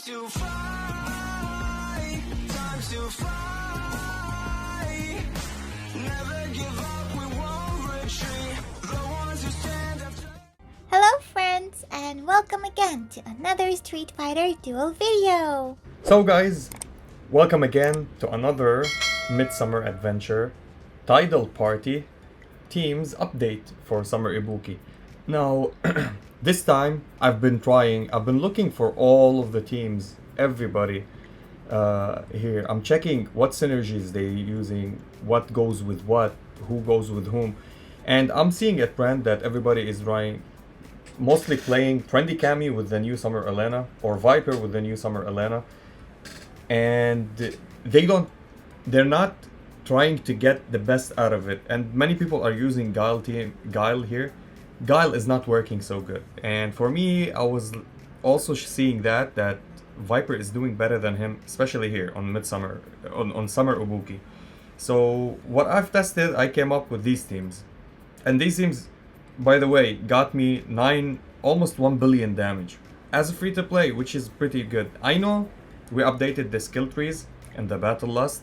to fly, time to fly. Never give up, we won't retreat. The ones who stand up. Hello friends, and welcome again to another Street Fighter Duel video. So guys, welcome again to another Midsummer Adventure Tidal Party Teams update for Summer Ibuki. Now, this time I've been looking for all of the teams, everybody here. I'm checking what synergies they're using, what goes with what, who goes with whom. And I'm seeing a trend that everybody is mostly playing Trendy Cammy with the new Summer Elena or Viper with the new Summer Elena. And they're not trying to get the best out of it. And many people are using Guile here. Guile is not working so good. And for me, I was also seeing that Viper is doing better than him, especially here on Midsummer, on Summer Ibuki. So what I've tested, I came up with these teams. And these teams, by the way, got me almost 1 billion damage as a free to play, which is pretty good. I know we updated the skill trees and the battle lust.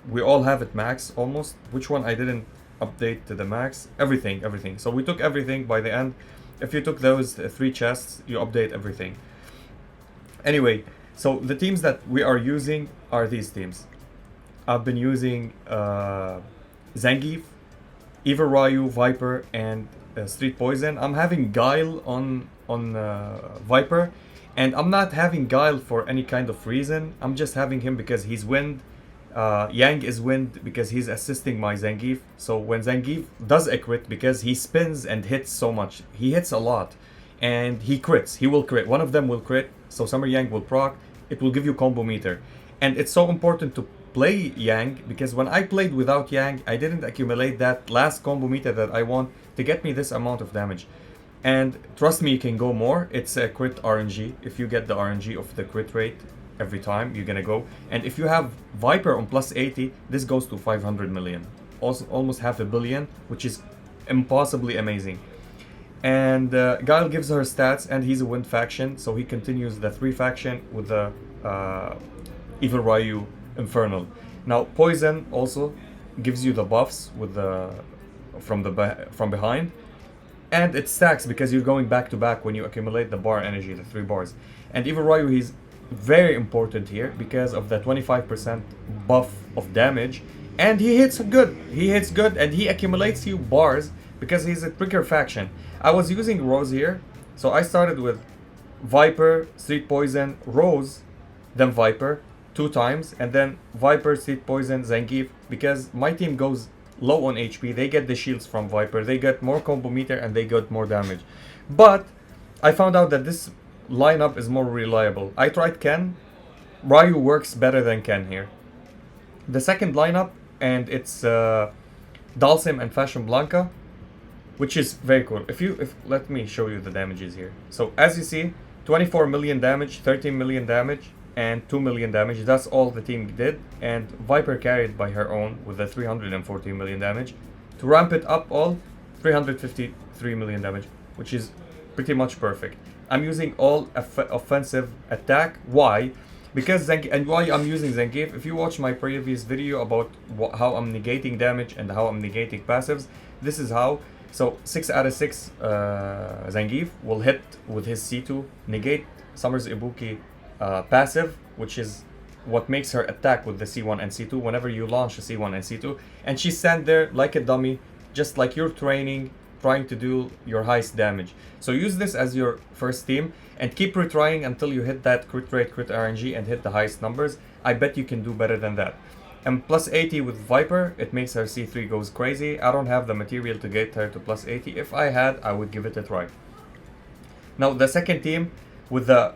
We all have it max almost. Which one I didn't update to the max? Everything. So we took everything by the end. If you took those 3 chests, you update everything. Anyway, so the teams that we are using are these teams. I've been using Zangief, E.RYU, Viper, and S.Poison. I'm having Guile on Viper, and I'm not having Guile for any kind of reason. I'm just having him because he's wind. Yang is wind because he's assisting my Zangief. So when Zangief does a crit, because he spins and hits so much, he hits a lot, and he crits. He will crit. One of them will crit. So Summer Yang will proc. It will give you combo meter, and it's so important to play Yang because when I played without Yang, I didn't accumulate that last combo meter that I want to get me this amount of damage. And trust me, you can go more. It's a crit RNG. If you get the RNG of the crit rate every time, you're gonna go. And if you have Viper on plus 80, this goes to 500 million. Also, almost half a billion, which is impossibly amazing. And Guile gives her stats, and he's a wind faction, so he continues the 3 faction with the E.RYU Infernal. Now Poison also gives you the buffs with the from behind, and it stacks because you're going back to back when you accumulate the bar energy, the 3 bars. And E.RYU, he's very important here because of the 25% buff of damage, and he hits good. He hits good, and he accumulates you bars because he's a trigger faction. I was using Rose here, so I started with Viper, S.Poison, Rose, then Viper 2 times, and then Viper, S.Poison, Zangief, because my team goes low on HP. They get the shields from Viper, they get more combo meter, and they get more damage. But I found out that this lineup is more reliable. I tried Ken. Ryu works better than Ken here. The second lineup, and it's Dhalsim and F.Blanka, which is very cool. Let me show you the damages here. So as you see, 24 million damage, 13 million damage, and 2 million damage. That's all the team did. And Viper carried by her own with the 314 million damage. To ramp it up all, 353 million damage, which is pretty much perfect. I'm using all offensive attack. Why? Because why I'm using Zangief. If you watch my previous video about how I'm negating damage and how I'm negating passives, this is how. So 6 out of 6 Zangief will hit with his C2, negate Summer's Ibuki passive, which is what makes her attack with the C1 and C2 whenever you launch a C1 and C2. And she stand there like a dummy, just like you're training, trying to do your highest damage. So use this as your first team and keep retrying until you hit that crit rate, crit RNG, and hit the highest numbers. I bet you can do better than that. And plus 80 with Viper, it makes her C3 goes crazy. I don't have the material to get her to plus 80. If I had, I would give it a try. Now the second team with the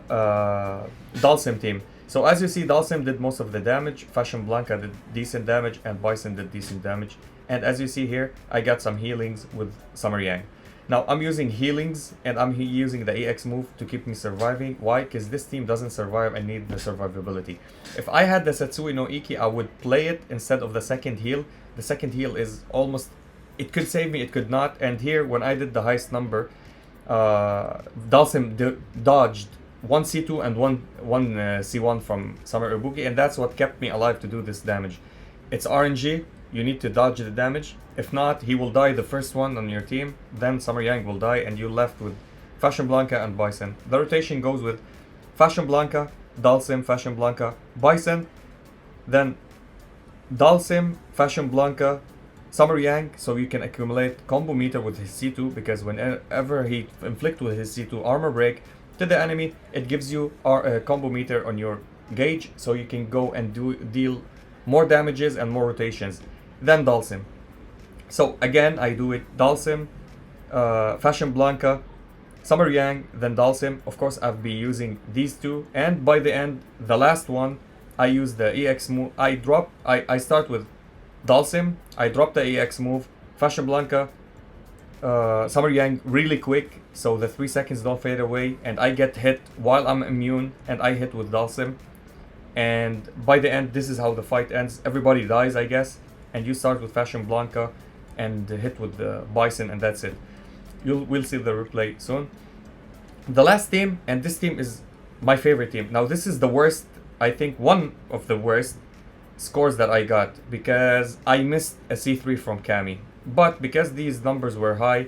Dhalsim team. So as you see, Dhalsim did most of the damage, F.Blanka did decent damage, and Bison did decent damage. And as you see here, I got some healings with Summer Yang. Now I'm using healings, and I'm using the EX move to keep me surviving. Why? Because this team doesn't survive and need the survivability. If I had the Satsui no Iki, I would play it instead of the second heal. The second heal is almost, it could save me, it could not. And here, when I did the highest number, Dhalsim dodged one C2 and one C1 from Summer Ibuki, and that's what kept me alive to do this damage. It's RNG, you need to dodge the damage. If not, he will die the first one on your team, then Summer Yang will die, and you're left with F.Blanka and Bison. The rotation goes with F.Blanka, Dhalsim, F.Blanka, Bison, then Dhalsim, F.Blanka, Summer Yang, so you can accumulate combo meter with his C2, because whenever he inflict with his C2 armor break to the enemy, it gives you a combo meter on your gauge, so you can go and deal more damages and more rotations. Then Dhalsim. So again, I do it Dhalsim, F.Blanka, Summer Yang, then Dhalsim. Of course, I'll be using these two, and by the end, the last one, I use the EX move. I start with Dhalsim, I drop the EX move, F.Blanka, Summer Yang really quick, so the 3 seconds don't fade away, and I get hit while I'm immune, and I hit with Dhalsim. And by the end, this is how the fight ends. Everybody dies, I guess, and you start with F.Blanka and hit with the Bison, and that's it. We'll see the replay soon. The last team, and this team is my favorite team. Now this is the worst, I think one of the worst scores that I got, because I missed a C3 from Cammy. But because these numbers were high,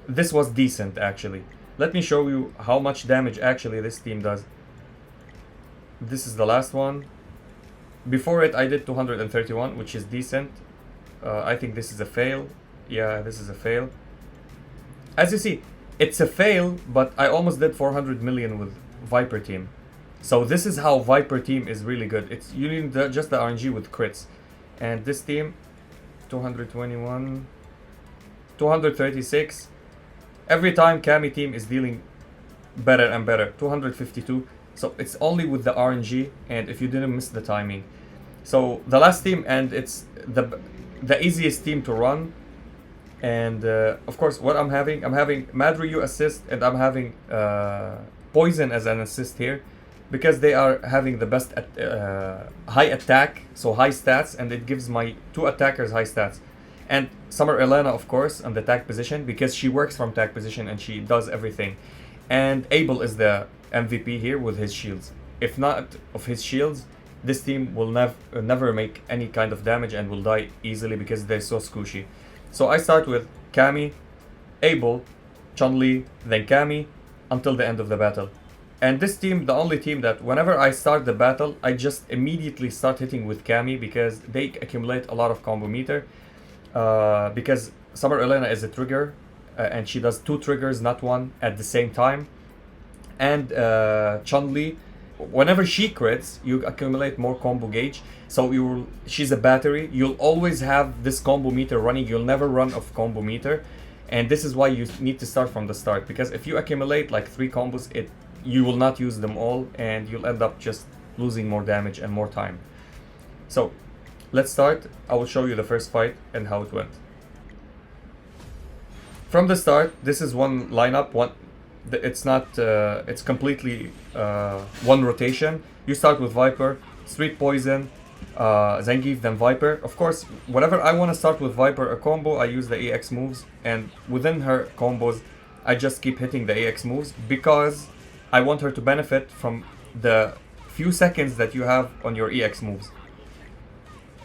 this was decent actually. Let me show you how much damage actually this team does. This is the last one. Before it I did 231, which is decent. I think this is a fail. Yeah, this is a fail. As you see, it's a fail, but I almost did 400 million with Viper team. So this is how Viper team is really good. It's you need just the RNG with crits. And this team, 221, 236. Every time Cammy team is dealing better and better. 252. So it's only with the RNG, and if you didn't miss the timing. So the last team, and it's the easiest team to run. And of course, what I'm having E.RYU assist, and I'm having Poison as an assist here, because they are having the best high attack, so high stats, and it gives my two attackers high stats. And Summer Elena, of course, on the tag position, because she works from tag position and she does everything. And Abel is the MVP here with his shields. If not of his shields, this team will never make any kind of damage and will die easily because they're so squishy. So I start with Cammy, Abel, Chun-Li, then Cammy, until the end of the battle. And this team, the only team that whenever I start the battle, I just immediately start hitting with Cammy, because they accumulate a lot of combo meter. Because Summer Elena is a trigger, and she does 2 triggers, not 1, at the same time. And Chun-Li, whenever she crits, you accumulate more combo gauge. So she's a battery. You'll always have this combo meter running. You'll never run of combo meter. And this is why you need to start from the start, because if you accumulate like 3 combos, you will not use them all, and you'll end up just losing more damage and more time. So let's start. I will show you the first fight and how it went. From the start, this is one lineup. It's not. It's completely one rotation. You start with Viper, S.Poison, Zangief, then Viper. Of course, whenever I want to start with Viper a combo, I use the EX moves, and within her combos, I just keep hitting the EX moves, because I want her to benefit from the few seconds that you have on your EX moves.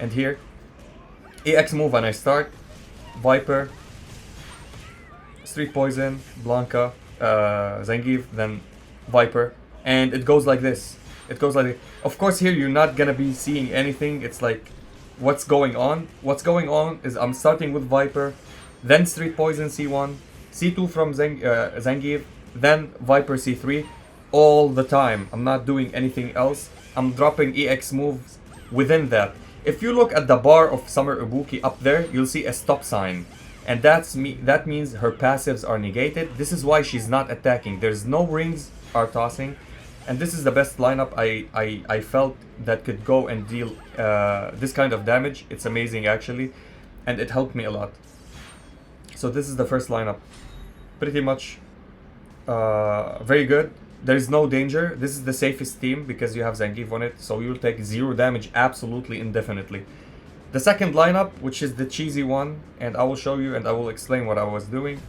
And here, EX move when I start, Viper, S.Poison, Blanka, Zangief, then Viper, and it goes like this. It goes like this. Of course, here you're not gonna be seeing anything. It's like, what's going on? What's going on is I'm starting with Viper, then S.Poison C1, C2 from Zangief, then Viper C3, all the time. I'm not doing anything else. I'm dropping EX moves within that. If you look at the bar of Summer Ibuki up there, you'll see a stop sign. And that means her passives are negated. This is why she's not attacking. There's no rings are tossing. And this is the best lineup I felt that could go and deal this kind of damage. It's amazing actually. And it helped me a lot. So this is the first lineup. Pretty much very good. There's no danger. This is the safest team because you have Zangief on it. So you'll take 0 damage absolutely indefinitely. The second lineup, which is the cheesy one, and I will show you and I will explain what I was doing.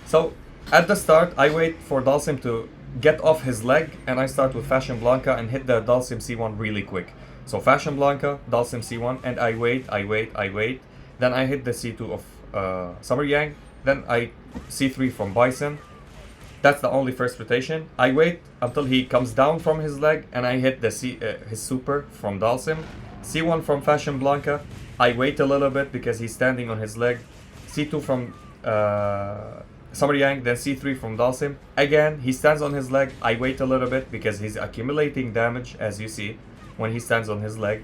So at the start, I wait for Dhalsim to get off his leg, and I start with F.Blanka and hit the Dhalsim C1 really quick. So F.Blanka, Dhalsim C1, and I wait. Then I hit the C2 of Summer Yang. Then I C3 from Bison. That's the only first rotation. I wait until he comes down from his leg, and I hit the his super from Dhalsim. C1 from F.Blanka. I wait a little bit because he's standing on his leg. C2 from Summer Yang, then C3 from Dhalsim. Again, he stands on his leg. I wait a little bit because he's accumulating damage, as you see, when he stands on his leg.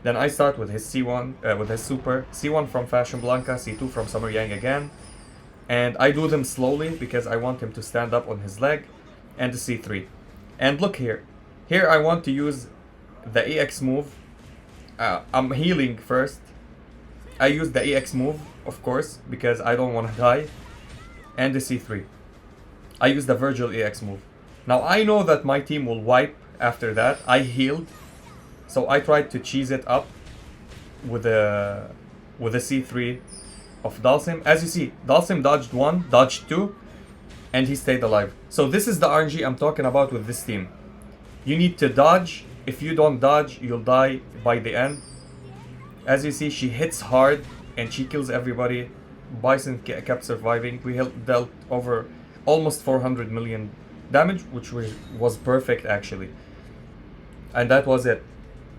Then I start with his C1, with his super. C1 from F.Blanka, C2 from Summer Yang again. And I do them slowly because I want him to stand up on his leg. And the C3. And look here. Here I want to use the EX move. I'm healing first. I use the EX move, of course, because I don't want to die. And the C3. I use the Virgil EX move. Now I know that my team will wipe after that. I healed. So I tried to cheese it up with a C3 of Dhalsim. As you see, Dhalsim dodged 1, dodged 2, and he stayed alive. So this is the RNG I'm talking about with this team. You need to dodge. If you don't dodge, you'll die by the end. As you see, she hits hard and she kills everybody. Bison kept surviving. We dealt over almost 400 million damage, which was perfect actually. And that was it.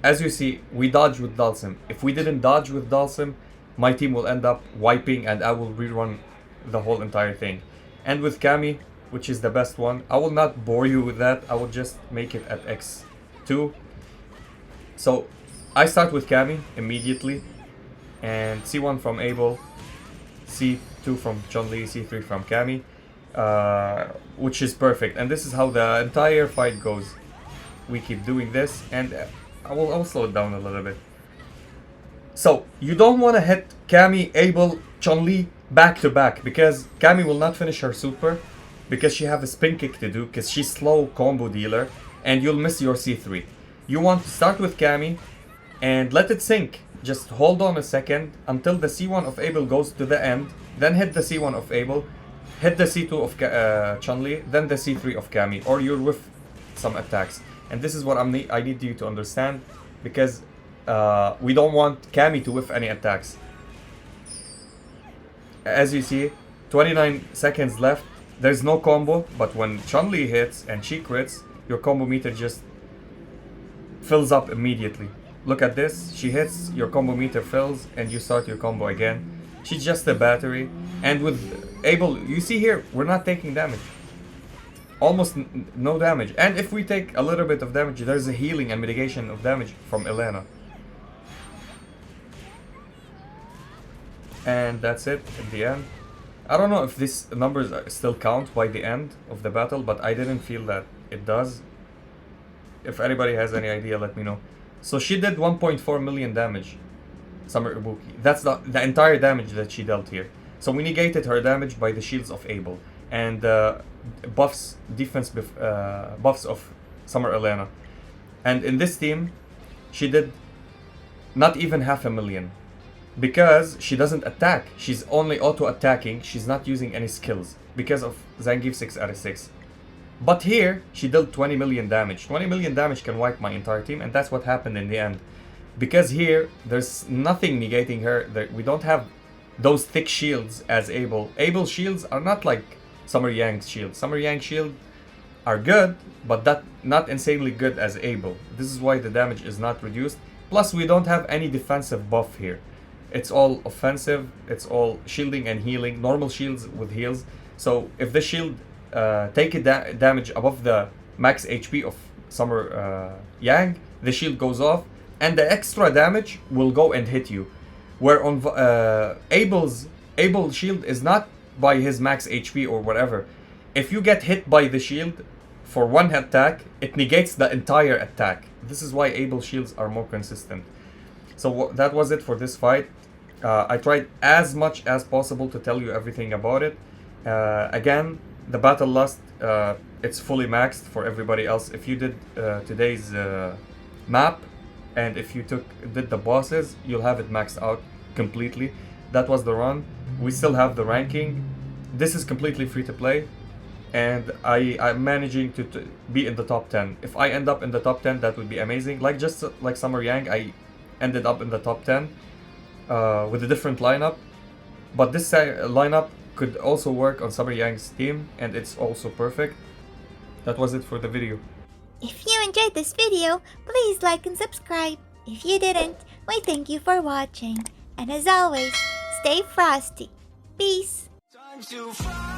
As you see, we dodged with Dhalsim. If we didn't dodge with Dhalsim, my team will end up wiping and I will rerun the whole entire thing. And with Cammy, which is the best one, I will not bore you with that. I will just make it at X2. So I start with Cammy immediately. And C1 from Abel, C2 from Chun-Li, C3 from Cammy, which is perfect. And this is how the entire fight goes. We keep doing this, and I'll slow it down a little bit. So you don't want to hit Cammy, Abel, Chun-Li back to back, because Cammy will not finish her super because she have a spin kick to do, because she's slow combo dealer, and you'll miss your C3. You want to start with Cammy and let it sink. Just hold on a second until the C1 of Abel goes to the end, then hit the C1 of Abel, hit the C2 of Chun-Li, then the C3 of Cammy, or you'll whiff some attacks. And this is what I need you to understand, because we don't want Cammy to whiff any attacks. As you see, 29 seconds left. There's no combo, but when Chun-Li hits and she crits, your combo meter just fills up immediately. Look at this. She hits, your combo meter fills, and you start your combo again. She's just a battery. And with Abel, you see here, we're not taking damage. Almost no damage. And if we take a little bit of damage, there's a healing and mitigation of damage from Elena. And that's it at the end. I don't know if these numbers still count by the end of the battle, but I didn't feel that it does. If anybody has any idea, let me know. So she did 1.4 million damage, Summer Ibuki. That's the entire damage that she dealt here. So we negated her damage by the shields of Abel and buffs of Summer Elena. And in this team, she did not even 500,000. Because she doesn't attack. She's only auto-attacking. She's not using any skills. Because of Zangief 6 out of 6. But here, she dealt 20 million damage. 20 million damage can wipe my entire team, and that's what happened in the end. Because here, there's nothing negating her. We don't have those thick shields as Abel. Abel's shields are not like Summer Yang's shield. Summer Yang's shield are good, but not insanely good as Abel. This is why the damage is not reduced. Plus, we don't have any defensive buff here. It's all offensive. It's all shielding and healing. Normal shields with heals. So if the shield take damage above the max HP of Summer Yang, the shield goes off, and the extra damage will go and hit you. Where on Abel's shield is not by his max HP or whatever. If you get hit by the shield for one attack, it negates the entire attack. This is why Abel's shields are more consistent. So that was it for this fight. I tried as much as possible to tell you everything about it. Again, the battle lust, it's fully maxed for everybody else. If you did today's map, and if you did the bosses, you'll have it maxed out completely. That was the run. We still have the ranking. This is completely free to play. and I'm managing to be in the top 10. If I end up in the top 10, that would be amazing. Like just like Summer Yang, I ended up in the top 10 with a different lineup. But this lineup could also work on Summer Yang's team, and it's also perfect. That was it for the video. If you enjoyed this video, please like and subscribe. If you didn't, we thank you for watching. And as always, stay frosty. Peace. Time to fly.